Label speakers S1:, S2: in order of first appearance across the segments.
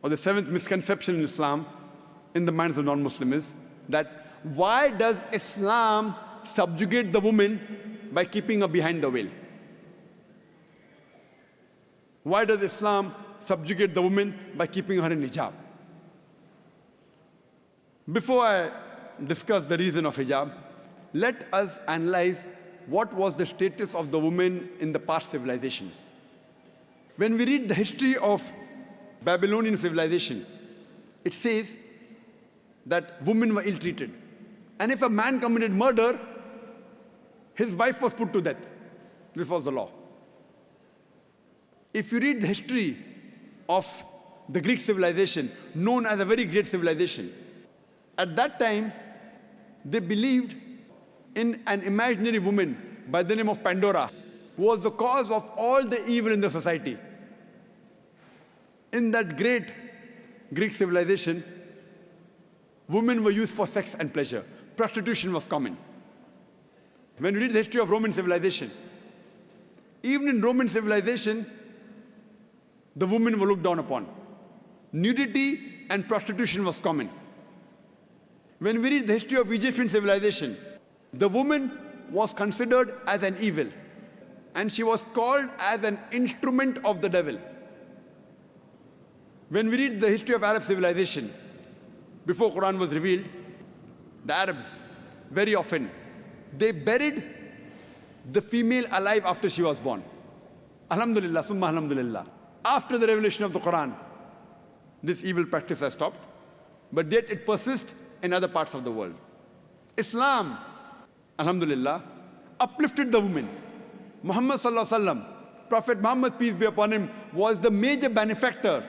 S1: or the seventh misconception in Islam, in the minds of non-Muslims, is that why does Islam subjugate the woman by keeping her behind the veil? Why does Islam subjugate the woman by keeping her in hijab? Before I discuss the reason of hijab, let us analyze what was the status of the woman in the past civilizations. When we read the history of Babylonian civilization, it says that women were ill-treated. And if a man committed murder, his wife was put to death. This was the law. If you read the history of the Greek civilization, known as a very great civilization, at that time, they believed in an imaginary woman by the name of Pandora, who was the cause of all the evil in the society. In that great Greek civilization, women were used for sex and pleasure. Prostitution was common. When we read the history of Roman civilization, even in Roman civilization, the women were looked down upon. Nudity and prostitution was common. When we read the history of Egyptian civilization, the woman was considered as an evil, and she was called as an instrument of the devil. When we read the history of Arab civilization, before Quran was revealed, the Arabs, very often, they buried the female alive after she was born. Alhamdulillah, summa alhamdulillah. After the revelation of the Quran, this evil practice has stopped, but yet it persists in other parts of the world. Islam, alhamdulillah, uplifted the woman. Muhammad sallallahu alaihi wasallam, Prophet Muhammad, peace be upon him, was the major benefactor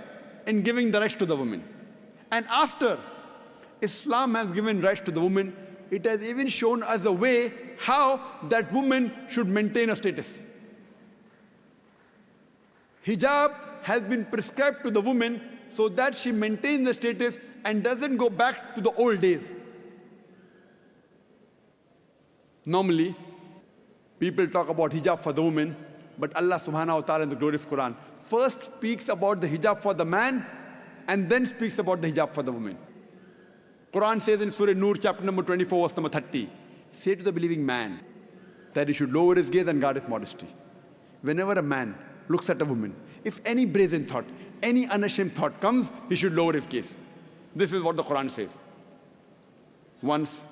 S1: in giving the rights to the woman. And after Islam has given rights to the woman, it has even shown us a way how that woman should maintain a status. Hijab has been prescribed to the woman so that she maintains the status and doesn't go back to the old days. Normally, people talk about hijab for the woman, but Allah subhanahu wa ta'ala in the glorious Quran first speaks about the hijab for the man and then speaks about the hijab for the woman. Quran says in Surah Nur, chapter number 24, verse number 30, say to the believing man that he should lower his gaze and guard his modesty. Whenever a man looks at a woman, if any brazen thought, any unashamed thought comes, he should lower his gaze. This is what the Quran says. Once,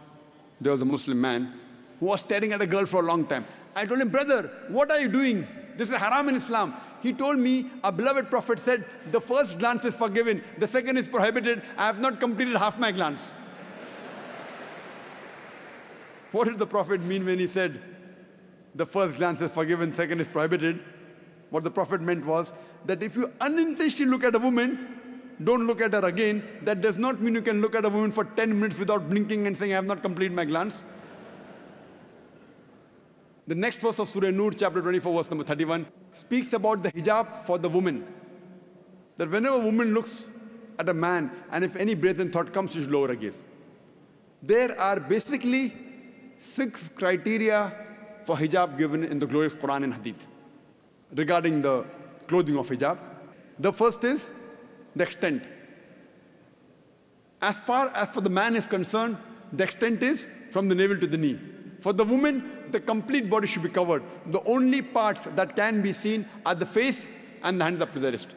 S1: there was a Muslim man who was staring at a girl for a long time. I told him, brother, what are you doing? This is haram in Islam. He told me, a beloved Prophet said, the first glance is forgiven, the second is prohibited. I have not completed half my glance. What did the Prophet mean when he said, the first glance is forgiven, second is prohibited? What the Prophet meant was that if you unintentionally look at a woman, don't look at her again. That does not mean you can look at a woman for 10 minutes without blinking and saying, I have not completed my glance. The next verse of Surah Nur, chapter 24, verse number 31, speaks about the hijab for the woman. That whenever a woman looks at a man, and if any brazen thought comes, she should lower her gaze. There are basically 6 criteria for hijab given in the glorious Quran and Hadith regarding the clothing of hijab. The first is the extent. As far as for the man is concerned, the extent is from the navel to the knee. For the woman, the complete body should be covered. The only parts that can be seen are the face and the hands up to the wrist.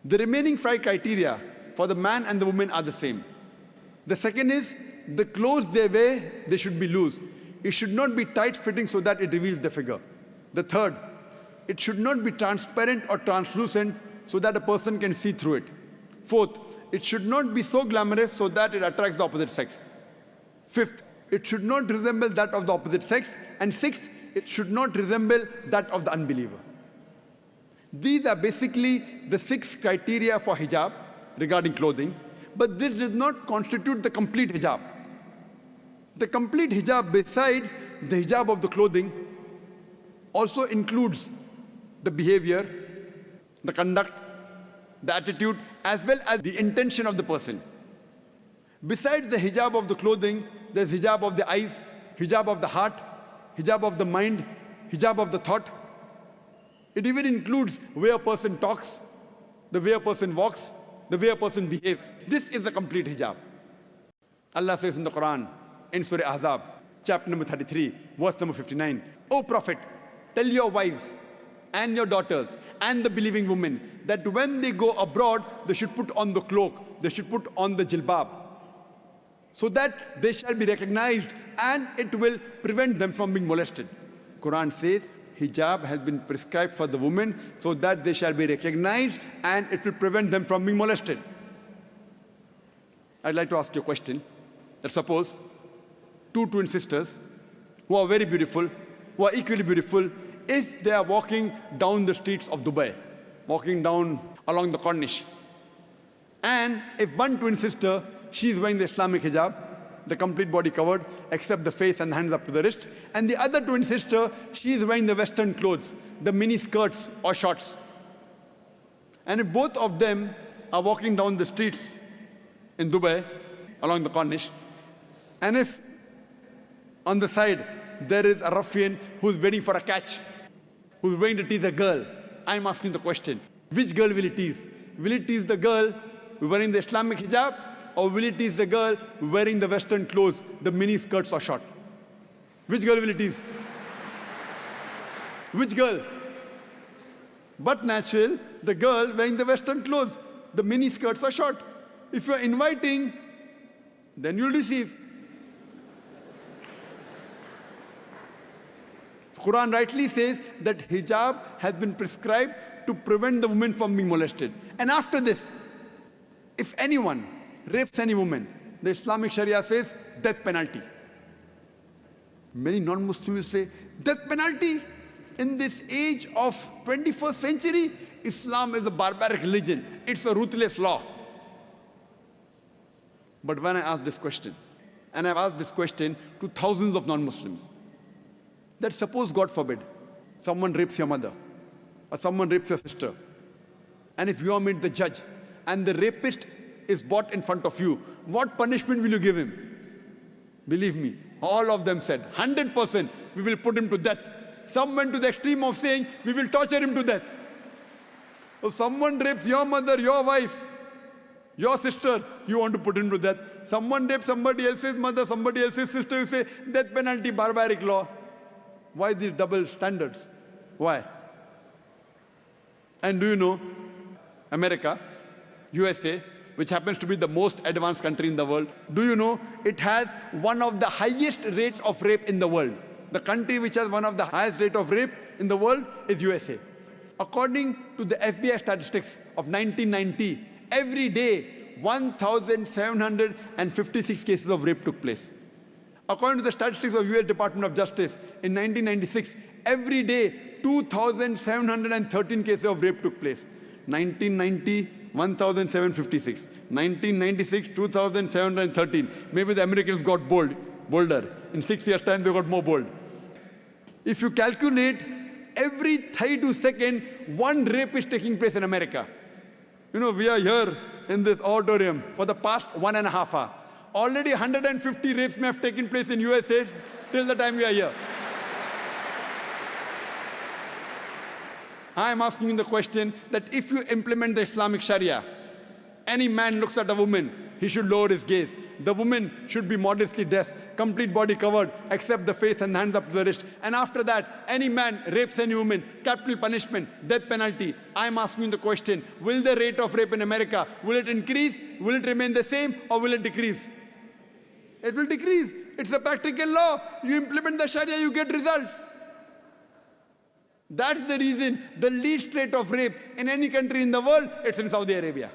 S1: The remaining 5 criteria for the man and the woman are the same. The second is the clothes they wear, they should be loose. It should not be tight-fitting so that it reveals the figure. The third, it should not be transparent or translucent so that a person can see through it. Fourth, it should not be so glamorous so that it attracts the opposite sex. Fifth, it should not resemble that of the opposite sex. And sixth, it should not resemble that of the unbeliever. These are basically the 6 criteria for hijab regarding clothing, but this does not constitute the complete hijab. The complete hijab, besides the hijab of the clothing, also includes the behavior, the conduct, the attitude, as well as the intention of the person. Besides the hijab of the clothing, there's hijab of the eyes, hijab of the heart, hijab of the mind, hijab of the thought. It even includes the way a person talks, the way a person walks, the way a person behaves. This is the complete hijab. Allah says in the Quran, in Surah Ahzab, chapter number 33, verse number 59, O Prophet, tell your wives and your daughters and the believing women that when they go abroad, they should put on the cloak, they should put on the jilbab, so that they shall be recognized and it will prevent them from being molested. Quran says hijab has been prescribed for the women so that they shall be recognized and it will prevent them from being molested. I'd like to ask you a question. That suppose two twin sisters who are very beautiful, who are equally beautiful, if they are walking down the streets of Dubai, walking down along the Corniche, and if one twin sister, she is wearing the Islamic hijab, the complete body covered, except the face and the hands up to the wrist, and the other twin sister, she is wearing the Western clothes, the mini skirts or shorts. And if both of them are walking down the streets in Dubai, along the Corniche, and if on the side there is a ruffian who's waiting for a catch, who's waiting to tease a girl, I'm asking the question, which girl will he tease? Will he tease the girl wearing the Islamic hijab, or will he tease the girl wearing the Western clothes, the mini skirts or short? Which girl will he tease? Which girl? But natural, the girl wearing the Western clothes, the mini skirts or short. If you're inviting, then you'll receive. Quran rightly says that hijab has been prescribed to prevent the woman from being molested. And after this, if anyone rapes any woman, the Islamic Sharia says death penalty. Many non-Muslims say, death penalty? In this age of 21st century, Islam is a barbaric religion. It's a ruthless law. But when I ask this question, and I've asked this question to thousands of non-Muslims, that suppose, God forbid, someone rapes your mother, or someone rapes your sister, and if you are made the judge, and the rapist is brought in front of you, what punishment will you give him? Believe me, all of them said, 100%, we will put him to death. Some went to the extreme of saying, we will torture him to death. So someone rapes your mother, your wife, your sister, you want to put him to death. Someone rapes somebody else's mother, somebody else's sister, you say, death penalty, barbaric law. Why these double standards? Why? And do you know, America, USA, which happens to be the most advanced country in the world, do you know it has one of the highest rates of rape in the world? The country which has one of the highest rate of rape in the world is USA. According to the FBI statistics of 1990, every day 1,756 cases of rape took place. According to the statistics of US Department of Justice, in 1996, every day 2,713 cases of rape took place. 1990, 1,756. 1996, 2,713. Maybe the Americans got bolder. In 6 years' time, they got more bold. If you calculate, every 32 seconds, one rape is taking place in America. You know, we are here in this auditorium for the past 1.5 hours. Already 150 rapes may have taken place in USA till the time we are here. I am asking you the question that if you implement the Islamic Sharia, any man looks at a woman, he should lower his gaze. The woman should be modestly dressed, complete body covered, except the face and hands up to the wrist. And after that, any man rapes any woman, capital punishment, death penalty. I am asking you the question, will the rate of rape in America, will it increase, will it remain the same, or will it decrease? It will decrease. It's a practical law. You implement the Sharia, you get results. That's the reason the least rate of rape in any country in the world, it's in Saudi Arabia.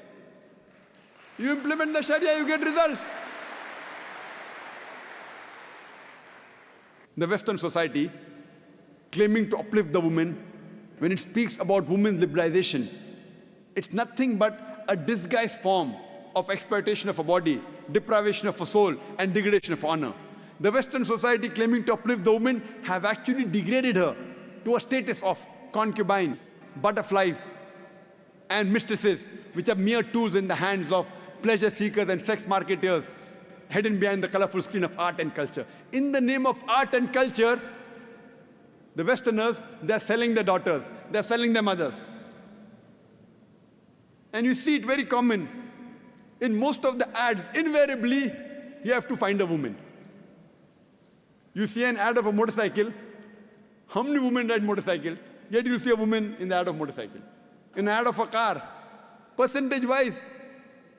S1: You implement the Sharia, you get results. The Western society, claiming to uplift the woman, when it speaks about women's liberalization, it's nothing but a disguised form of exploitation of a body, deprivation of a soul, and degradation of honor. The Western society, claiming to uplift the woman, have actually degraded her to a status of concubines, butterflies, and mistresses, which are mere tools in the hands of pleasure seekers and sex marketers, hidden behind the colorful screen of art and culture. In the name of art and culture, the Westerners, they're selling their daughters, they're selling their mothers. And you see it very common. In most of the ads, invariably, you have to find a woman. You see an ad of a motorcycle. How many women ride motorcycle? Yet you see a woman in the ad of motorcycle. In the ad of a car, percentage-wise,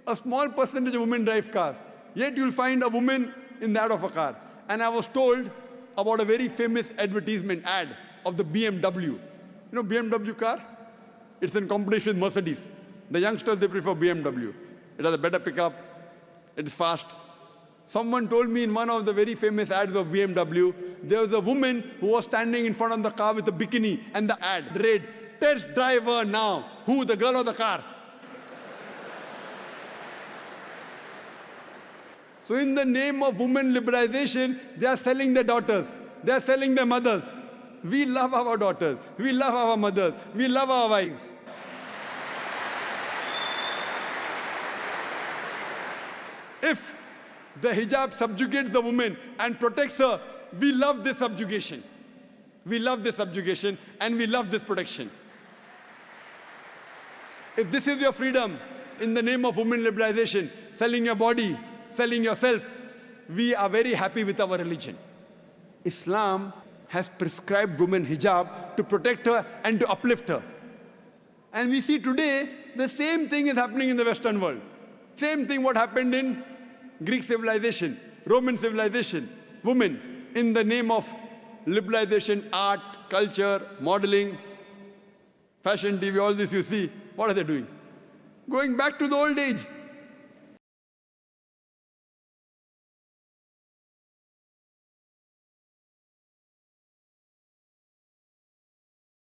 S1: a small percentage of women drive cars. Yet you'll find a woman in the ad of a car. And I was told about a very famous advertisement ad of the BMW. You know BMW car? It's in competition with Mercedes. The youngsters, they prefer BMW. It has a better pickup. It is fast. Someone told me in one of the very famous ads of BMW, there was a woman who was standing in front of the car with a bikini, and the ad read, "Test driver now." Who? The girl or the car? So in the name of women liberalization, they are selling their daughters. They are selling their mothers. We love our daughters. We love our mothers. We love our wives. If the hijab subjugates the woman and protects her, we love this subjugation. We love this subjugation and we love this protection. If this is your freedom in the name of women liberalization, selling your body, selling yourself, we are very happy with our religion. Islam has prescribed women hijab to protect her and to uplift her. And we see today the same thing is happening in the Western world. Same thing what happened in Greek civilization, Roman civilization. Women, in the name of liberalization, art, culture, modeling, fashion TV, all this you see, what are they doing? Going back to the old age.